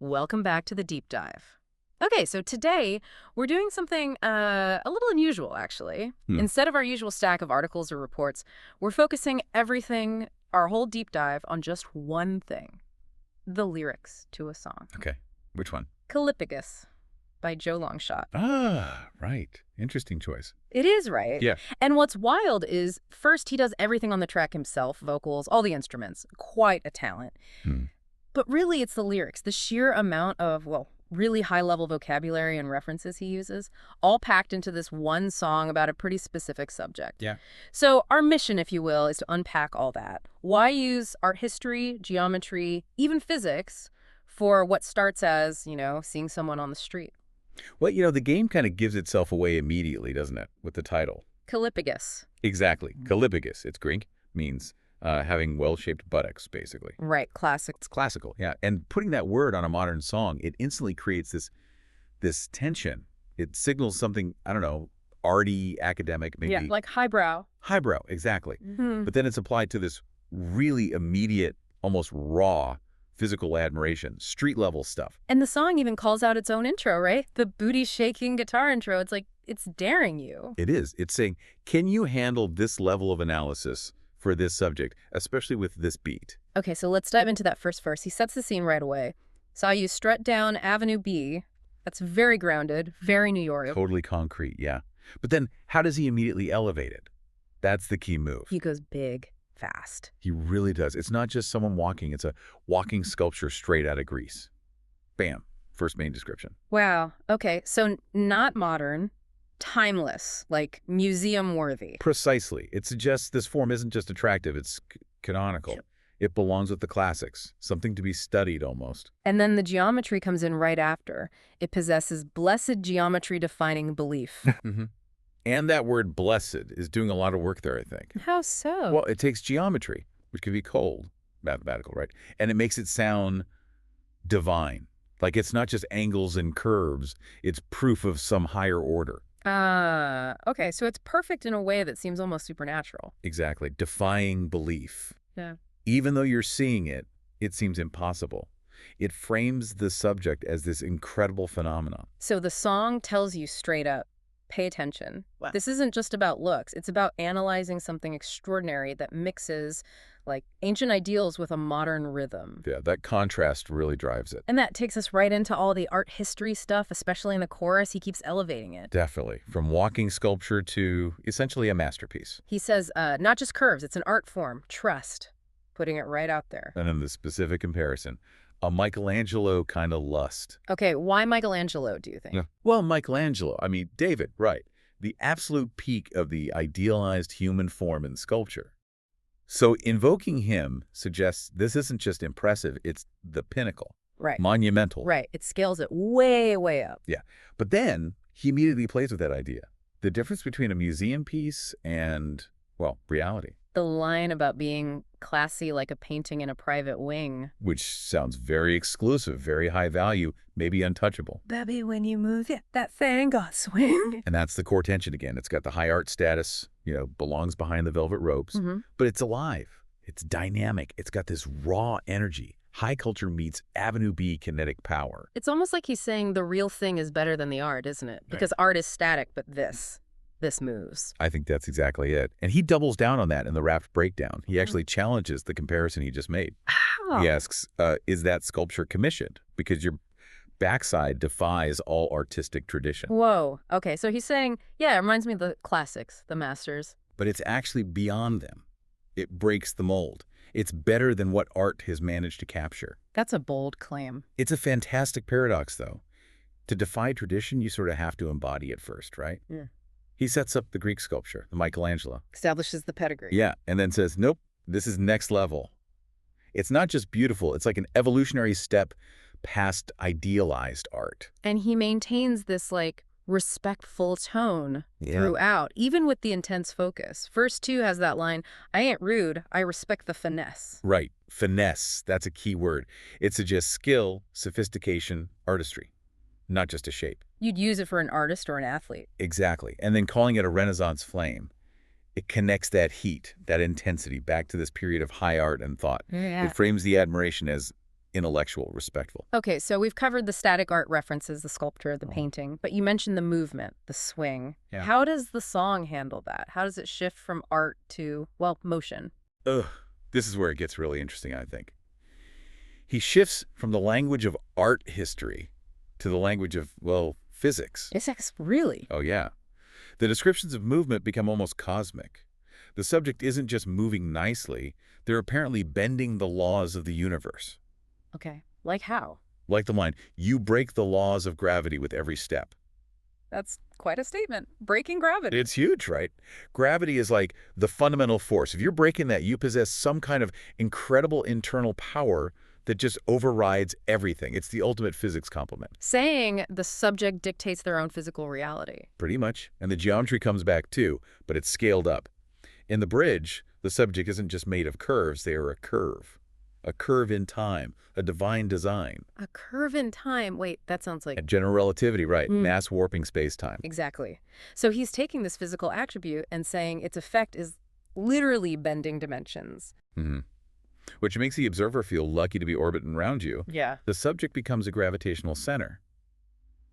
Welcome back to the deep dive. Okay, so today we're doing something a little unusual, actually. Hmm. Instead of our usual stack of articles or reports, we're focusing everything, our whole deep dive, on just one thing: the lyrics to a song. Okay. Which one? Callipygous by Joe Longshot. Ah, right. Interesting choice. It is, right? Yeah. And what's wild is, first, he does everything on the track himself, vocals, all the instruments. Quite a talent. Hmm. But really, it's the lyrics, the sheer amount of, well, really high-level vocabulary and references he uses, all packed into this one song about a pretty specific subject. Yeah. So our mission, if you will, is to unpack all that. Why use art history, geometry, even physics for what starts as, seeing someone on the street? Well, the game kind of gives itself away immediately, doesn't it, with the title? Callipygous. Exactly. Callipygous. It's Greek, means having well-shaped buttocks, basically. Right, classic. It's classical, yeah. And putting that word on a modern song, it instantly creates this tension. It signals something, I don't know, arty, academic, maybe. Yeah, like highbrow. Highbrow, exactly. Mm-hmm. But then it's applied to this really immediate, almost raw physical admiration, street-level stuff. And the song even calls out its own intro, right? The booty-shaking guitar intro. It's like, it's daring you. It is. It's saying, can you handle this level of analysis for this subject, especially with this beat? Okay, so let's dive into that first verse. He sets the scene right away. Saw you strut down Avenue B. That's very grounded, very New York. Totally concrete, yeah. But then how does he immediately elevate it? That's the key move. He goes big, fast. He really does. It's not just someone walking. It's a walking sculpture straight out of Greece. Bam. First main description. Wow. Okay, so not modern, timeless, like museum-worthy. Precisely. It suggests this form isn't just attractive, it's canonical. Yep. It belongs with the classics, something to be studied almost. And then the geometry comes in right after. It possesses blessed geometry-defining belief. Mm-hmm. And that word blessed is doing a lot of work there, I think. How so? Well, it takes geometry, which can be cold, mathematical, right? And it makes it sound divine. Like it's not just angles and curves, it's proof of some higher order. Okay, so it's perfect in a way that seems almost supernatural. Exactly. Defying belief. Yeah. Even though you're seeing it, it seems impossible. It frames the subject as this incredible phenomenon. So the song tells you straight up, pay attention. Wow. This isn't just about looks. It's about analyzing something extraordinary that mixes, like, ancient ideals with a modern rhythm. Yeah, that contrast really drives it. And that takes us right into all the art history stuff, especially in the chorus. He keeps elevating it. Definitely. From walking sculpture to essentially a masterpiece. He says, not just curves, it's an art form. Trust. Putting it right out there. And in the specific comparison, a Michelangelo kind of lust. Okay, why Michelangelo, do you think? Yeah. Well, Michelangelo, I mean, David, right. The absolute peak of the idealized human form in sculpture. So invoking him suggests this isn't just impressive, it's the pinnacle. Right. Monumental. Right. It scales it way, way up. Yeah. But then he immediately plays with that idea. The difference between a museum piece and, well, reality. The line about being classy like a painting in a private wing. Which sounds very exclusive, very high value, maybe untouchable. Baby, when you move, yeah, that thing got swing. And that's the core tension again. It's got the high art status, belongs behind the velvet ropes, Mm-hmm. but it's alive. It's dynamic. It's got this raw energy. High culture meets Avenue B kinetic power. It's almost like he's saying the real thing is better than the art, isn't it? Because art is static, but this moves. I think that's exactly it. And he doubles down on that in the rapt breakdown. He actually challenges the comparison he just made. How? He asks, is that sculpture commissioned? Because your backside defies all artistic tradition. Whoa. Okay, so he's saying, yeah, it reminds me of the classics, the masters. But it's actually beyond them. It breaks the mold. It's better than what art has managed to capture. That's a bold claim. It's a fantastic paradox, though. To defy tradition, you sort of have to embody it first, right? Yeah. He sets up the Greek sculpture, the Michelangelo. Establishes the pedigree. Yeah, and then says, nope, this is next level. It's not just beautiful, it's like an evolutionary step past idealized art. And he maintains this, like, respectful tone throughout, even with the intense focus. Verse 2 has that line, I ain't rude, I respect the finesse. Right, finesse, that's a key word. It suggests skill, sophistication, artistry, not just a shape. You'd use it for an artist or an athlete. Exactly. And then calling it a Renaissance flame. It connects that heat, that intensity back to this period of high art and thought. Yeah. It frames the admiration as intellectual, respectful. Okay, so we've covered the static art references, the sculpture, the Oh. painting, but you mentioned the movement, the swing. Yeah. How does the song handle that? How does it shift from art to, well, motion? Ugh, this is where it gets really interesting, I think. He shifts from the language of art history to the language of, well, physics. Really? Oh, yeah. The descriptions of movement become almost cosmic. The subject isn't just moving nicely, they're apparently bending the laws of the universe. Okay, like how? Like the line, "You break the laws of gravity with every step." That's quite a statement. Breaking gravity. It's huge, right? Gravity is like the fundamental force. If you're breaking that, you possess some kind of incredible internal power that just overrides everything. It's the ultimate physics complement. Saying the subject dictates their own physical reality. Pretty much. And the geometry comes back too, but it's scaled up. In the bridge, the subject isn't just made of curves, they are a curve. A curve in time, a divine design. A curve in time. Wait, that sounds like... And general relativity, right? Mm. Mass warping space-time. Exactly. So he's taking this physical attribute and saying its effect is literally bending dimensions. Mm-hmm. Which makes the observer feel lucky to be orbiting around you. Yeah. The subject becomes a gravitational center.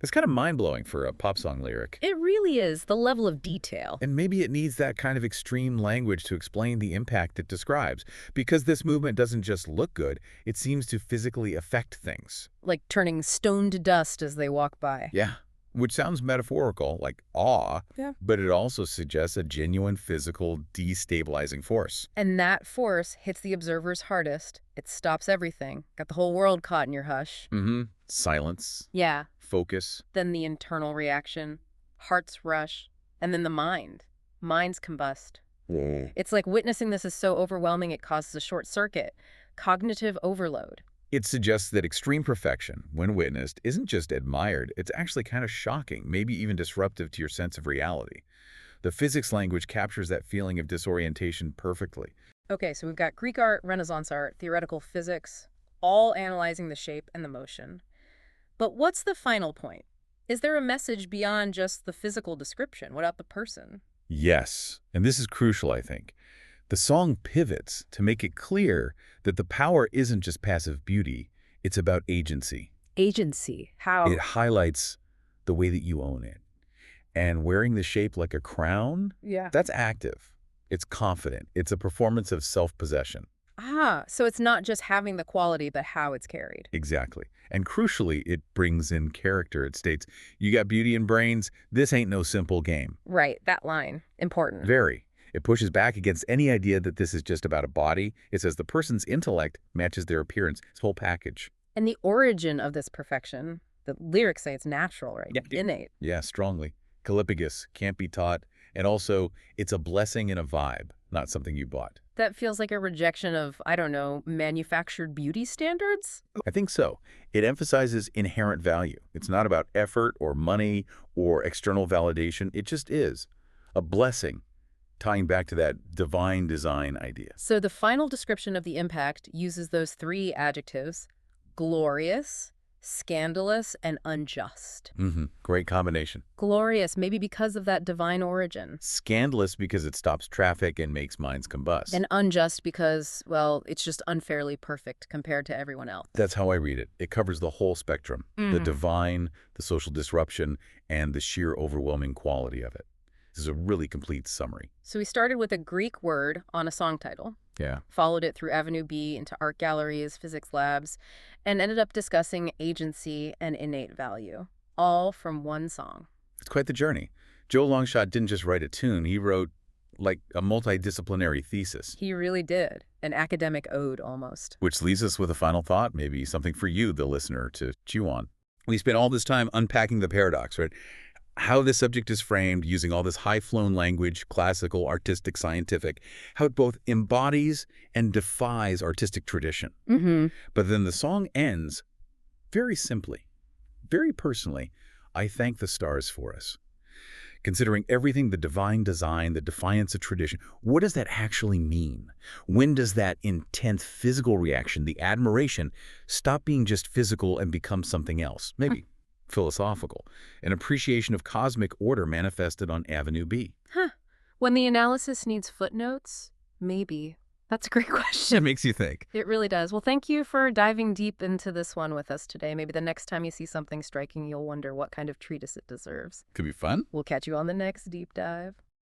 It's kind of mind-blowing for a pop song lyric. It really is, the level of detail. And maybe it needs that kind of extreme language to explain the impact it describes. Because this movement doesn't just look good, it seems to physically affect things. Like turning stone to dust as they walk by. Yeah. Which sounds metaphorical, like awe, Yeah. but it also suggests a genuine physical destabilizing force. And that force hits the observers hardest. It stops everything. Got the whole world caught in your hush. Mm-hmm. Silence, Yeah. focus. Then the internal reaction, hearts rush, and then the mind. Minds combust. It's like witnessing this is so overwhelming it causes a short circuit, cognitive overload. It suggests that extreme perfection, when witnessed, isn't just admired, it's actually kind of shocking, maybe even disruptive to your sense of reality. The physics language captures that feeling of disorientation perfectly. Okay, so we've got Greek art, Renaissance art, theoretical physics, all analyzing the shape and the motion. But what's the final point? Is there a message beyond just the physical description? What about the person? Yes, and this is crucial, I think. The song pivots to make it clear that the power isn't just passive beauty, it's about agency. Agency. How? It highlights the way that you own it. And wearing the shape like a crown, Yeah. that's active. It's confident. It's a performance of self-possession. Ah, so it's not just having the quality, but how it's carried. Exactly. And crucially, it brings in character. It states, you got beauty and brains, this ain't no simple game. Right, that line. Important. Very. It pushes back against any idea that this is just about a body. It says the person's intellect matches their appearance, its whole package. And the origin of this perfection, the lyrics say it's natural, right? Yeah. Innate. Yeah, strongly. Callipygous, can't be taught. And also, it's a blessing and a vibe, not something you bought. That feels like a rejection of, I don't know, manufactured beauty standards? I think so. It emphasizes inherent value. It's not about effort or money or external validation. It just is a blessing, tying back to that divine design idea. So the final description of the impact uses those three adjectives: glorious, scandalous, and unjust. Great combination. Glorious, maybe because of that divine origin. Scandalous because it stops traffic and makes minds combust. And unjust because, well, it's just unfairly perfect compared to everyone else. That's how I read it. It covers the whole spectrum, the divine, the social disruption, and the sheer overwhelming quality of it. This is a really complete summary. So we started with a Greek word on a song title, Yeah. followed it through Avenue B into art galleries, physics labs, and ended up discussing agency and innate value, all from one song. It's quite the journey. Joe Longshot didn't just write a tune, he wrote like a multidisciplinary thesis. He really did. An academic ode, almost. Which leaves us with a final thought, maybe something for you, the listener, to chew on. We spent all this time unpacking the paradox, right? How this subject is framed using all this high-flown language, classical, artistic, scientific, how it both embodies and defies artistic tradition. But then the song ends very simply, very personally. I thank the stars for us. Considering everything, the divine design, the defiance of tradition, what does that actually mean? When does that intense physical reaction, the admiration, stop being just physical and become something else? Maybe philosophical, an appreciation of cosmic order manifested on Avenue B. When the analysis needs footnotes, maybe. That's a great question. It makes you think. It really does. Well, thank you for diving deep into this one with us today. Maybe the next time you see something striking, you'll wonder what kind of treatise it deserves. Could be fun. We'll catch you on the next deep dive.